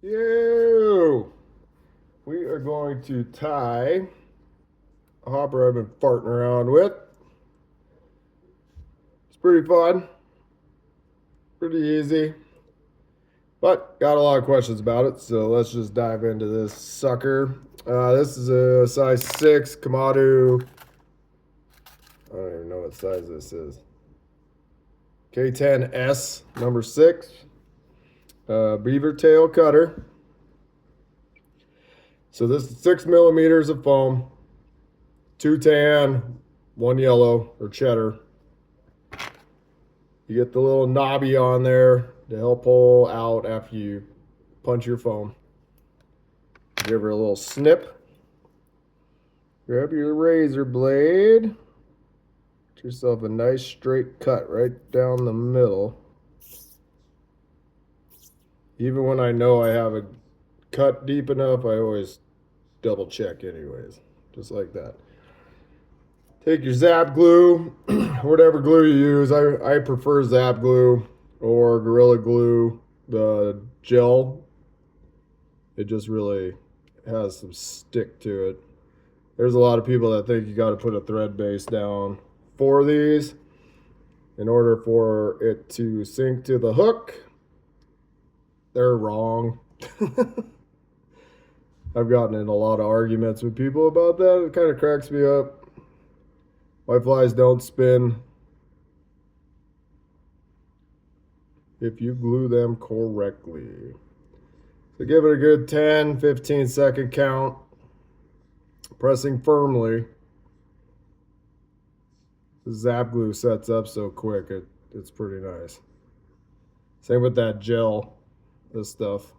You. We are going to tie a hopper I've been farting around with. It's pretty fun, pretty easy, but got a lot of questions about it, so let's just dive into this sucker. This is a size 6 Kamado. I don't even know what size this is. K10S number 6. Beaver tail cutter. So this is 6 millimeters of foam, 2 tan, 1 yellow or cheddar. You get the little knobby on there to help pull out after you punch your foam. Give her a little snip. Grab your razor blade. Get yourself a nice straight cut right down the middle. Even when I know I have a cut deep enough, I always double check anyways. Just like that. Take your Zap glue, whatever glue you use. I prefer Zap glue or Gorilla Glue, the gel. It just really has some stick to it. There's a lot of people that think you got to put a thread base down for these in order for it to sink to the hook. They're wrong. I've gotten in a lot of arguments with people about that. It kind of cracks me up. My flies don't spin if you glue them correctly. So give it a good 10, 15 second count. Pressing firmly. The Zap glue sets up so quick, it's pretty nice. Same with that gel, this stuff.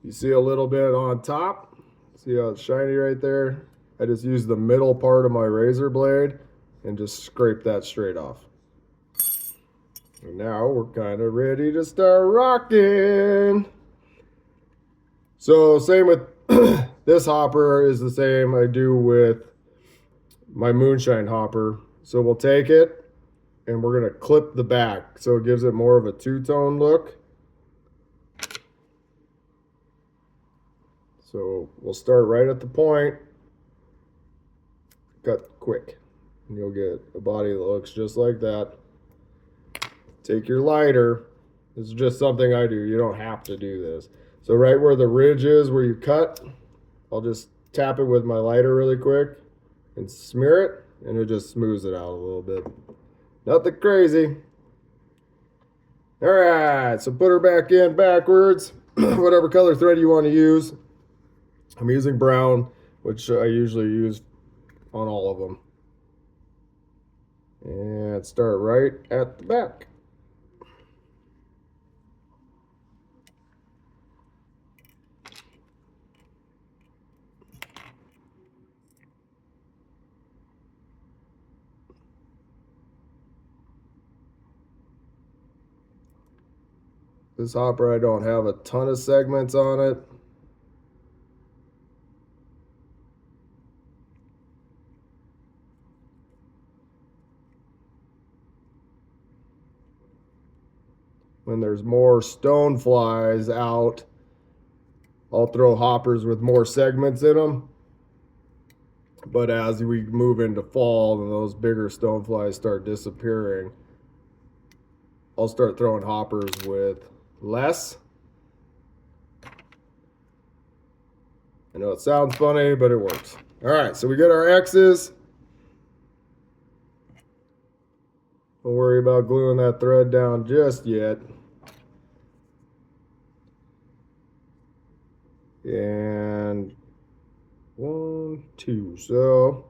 You see a little bit on top? See how it's shiny right there? I just use the middle part of my razor blade and just scrape that straight off. And now we're kind of ready to start rocking. So same with this hopper is the same I do with my moonshine hopper. So we'll take it and we're going to clip the back so it gives it more of a two-tone look. So we'll start right at the point, cut quick, and you'll get a body that looks just like that. Take your lighter. This is just something I do. You don't have to do this. So right where the ridge is where you cut, I'll just tap it with my lighter really quick and smear it, and it just smooths it out a little bit. Nothing crazy. All right, so put her back in backwards, whatever color thread you want to use. I'm using brown, which I usually use on all of them. And start right at the back. This hopper, I don't have a ton of segments on it. When there's more stone flies out, I'll throw hoppers with more segments in them. But as we move into fall and those bigger stone flies start disappearing, I'll start throwing hoppers with less. I know it sounds funny, but it works. All right, so we get our X's. Don't worry about gluing that thread down just yet. And 1, 2. So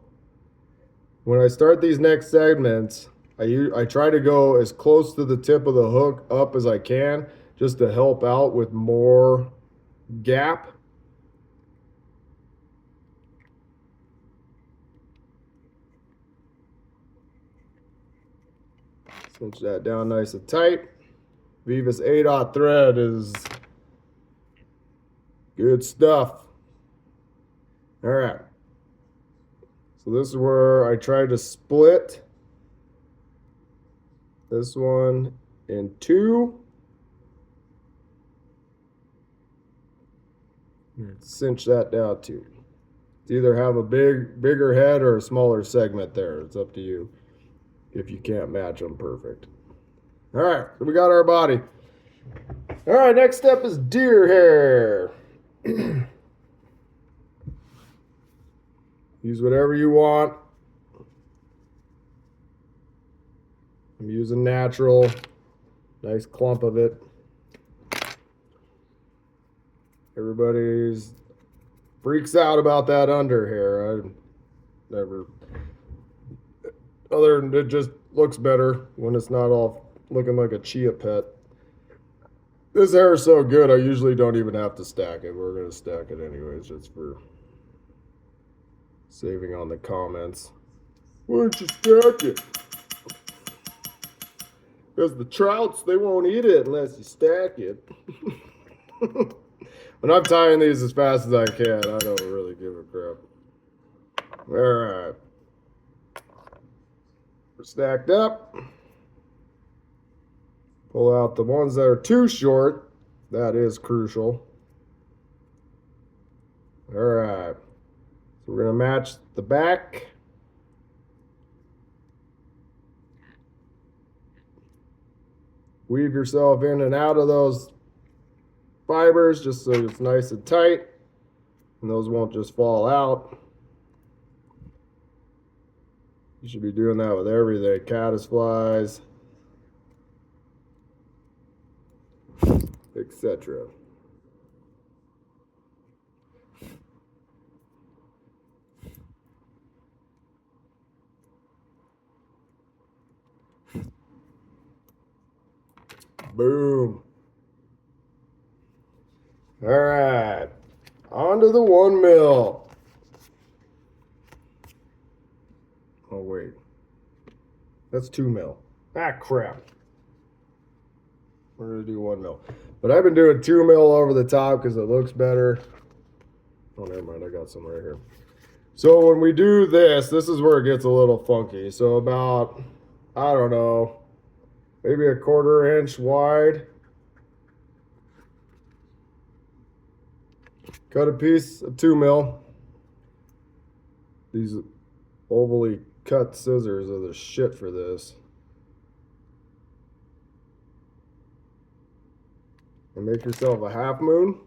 when I start these next segments, I try to go as close to the tip of the hook up as I can, just to help out with more gap. Cinch that down nice and tight. Veevus 8/0 thread is good stuff. All right. So this is where I try to split This one in 2. Cinch that down too. It's either have a bigger head or a smaller segment there. It's up to you if you can't match them perfect. All right, so we got our body. All right, next step is deer hair. Use whatever you want. I'm using natural, nice clump of it. Everybody's freaks out about that under hair. I never, other than it just looks better when it's not all looking like a chia pet. This hair is so good, I usually don't even have to stack it. We're going to stack it anyways, just for saving on the comments. Why don't you stack it? Because the trouts, they won't eat it unless you stack it. When I'm tying these as fast as I can, I don't really give a crap. All right. We're stacked up. Pull out the ones that are too short. That is crucial. All right. So we're going to match the back. Weave yourself in and out of those fibers just so it's nice and tight. And those won't just fall out. You should be doing that with everything. Caddisflies, etc. Boom. All right. On to the 1 mil. Oh, wait. That's 2 mil. Ah, crap. We're going to do 1 mil. But I've been doing 2 mil over the top because it looks better. Oh, never mind. I got some right here. So when we do this, this is where it gets a little funky. So about, I don't know, maybe a 1/4 inch wide. Cut a piece of 2 mil. These ovally cut scissors are the shit for this. And make yourself a 1/2 moon.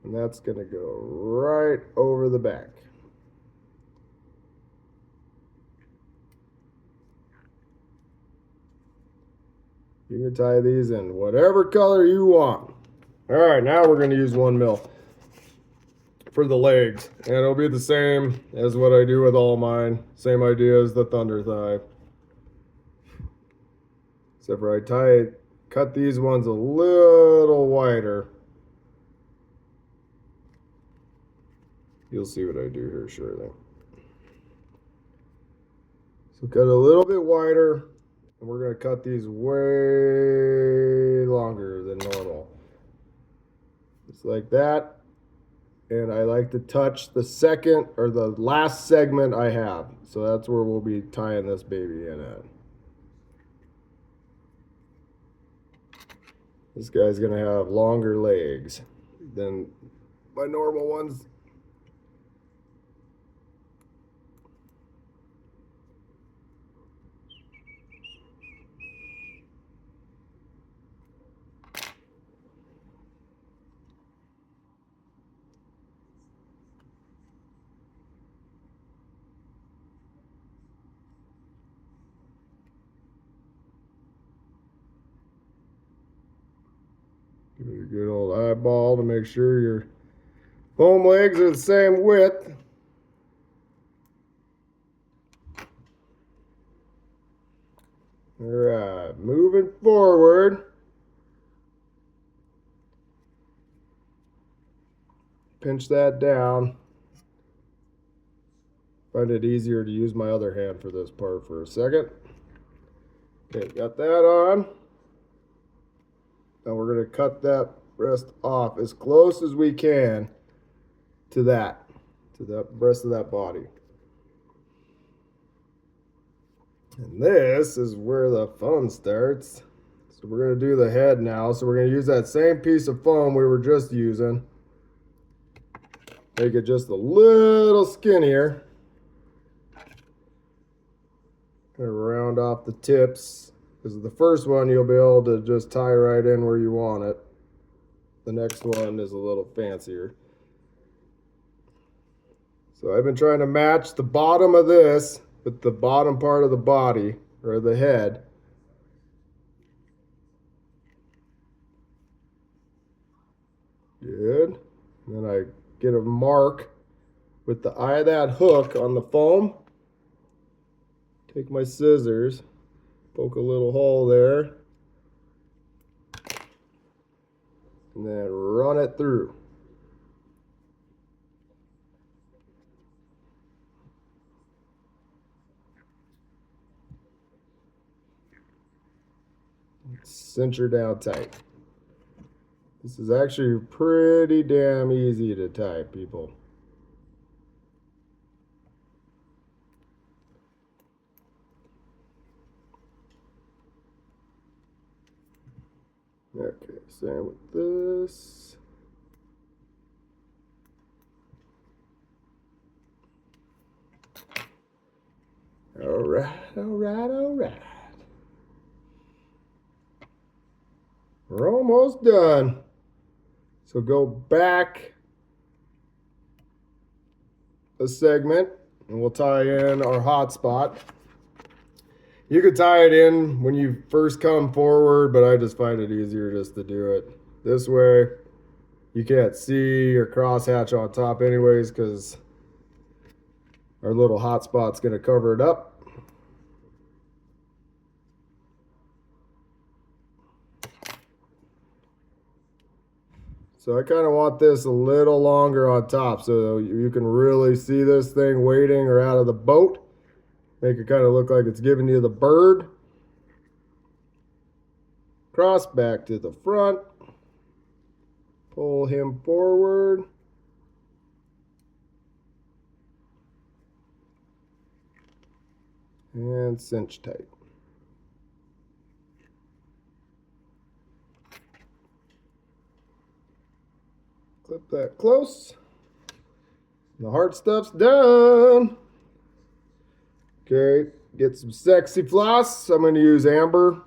And that's going to go right over the back. You can tie these in whatever color you want. All right, now we're going to use 1 mil for the legs. And it'll be the same as what I do with all mine. Same idea as the thunder thigh. Except for I cut these ones a little wider. You'll see what I do here shortly. So cut a little bit wider. And we're going to cut these way longer than normal. Just like that. And I like to touch the second or the last segment I have. So that's where we'll be tying this baby in at. This guy's going to have longer legs than my normal ones. Give it a good old eyeball to make sure your foam legs are the same width. All right, moving forward. Pinch that down. Find it easier to use my other hand for this part for a second. Okay, got that on. Now we're going to cut that breast off as close as we can to the breast of that body. And this is where the fun starts. So we're going to do the head now. So we're going to use that same piece of foam we were just using. Make it just a little skinnier. Gonna round off the tips. Because the first one you'll be able to just tie right in where you want it. The next one is a little fancier. So I've been trying to match the bottom of this with the bottom part of the body, or the head. Good. And then I get a mark with the eye of that hook on the foam. Take my scissors, poke a little hole there, and then run it through. Cinch her down tight. This is actually pretty damn easy to tie, people. Okay, same with this. All right, all right, all right. We're almost done. So go back a segment and we'll tie in our hot spot. You could tie it in when you first come forward, but I just find it easier just to do it this way. You can't see your crosshatch on top anyways because our little hot spot's going to cover it up. So I kind of want this a little longer on top so you can really see this thing waiting or out of the boat. Make it kind of look like it's giving you the bird. Cross back to the front. Pull him forward. And cinch tight. Clip that close. The hard stuff's done. Okay, get some sexy floss. I'm going to use amber.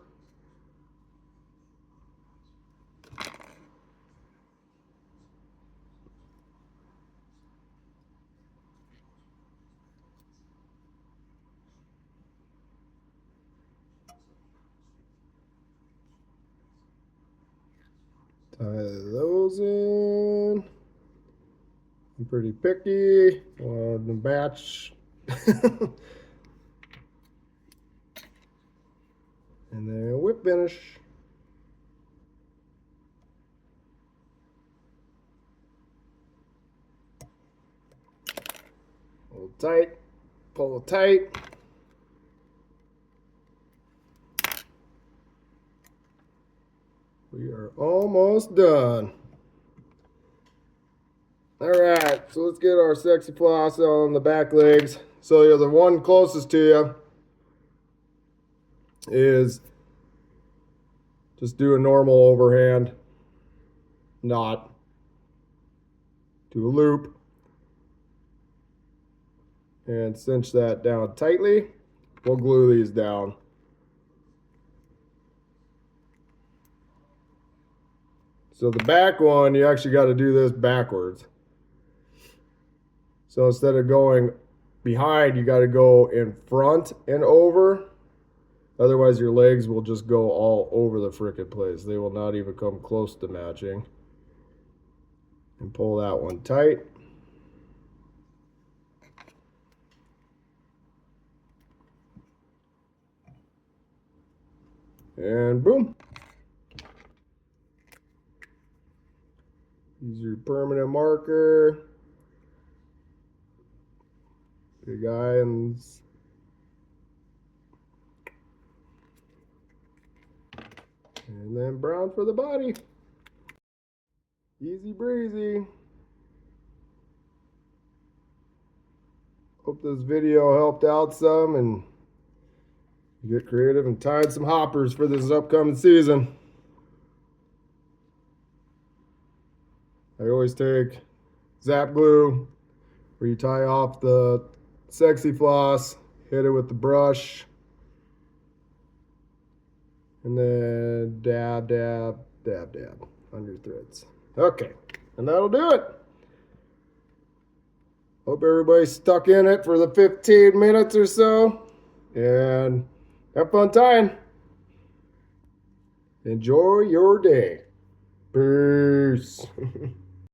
Tie those in. I'm pretty picky on the batch. And then whip finish. Hold tight, pull tight. We are almost done. All right, so let's get our sexy floss on the back legs. So you're the one closest to you is just do a normal overhand knot, do a loop, and cinch that down tightly. We'll glue these down. So the back one, you actually got to do this backwards. So instead of going behind, you got to go in front and over. Otherwise, your legs will just go all over the frickin' place. They will not even come close to matching. And pull that one tight. And boom. Use your permanent marker. Big irons. And then brown for the body. Easy breezy. Hope this video helped out some and Get creative and tie some hoppers for this upcoming season. I always take Zap glue, where you tie off the sexy floss, hit it with the brush, and then dab, dab, dab, dab on your threads. Okay, and that'll do it. Hope everybody's stuck in it for the 15 minutes or so, and have fun tying. Enjoy your day. Peace.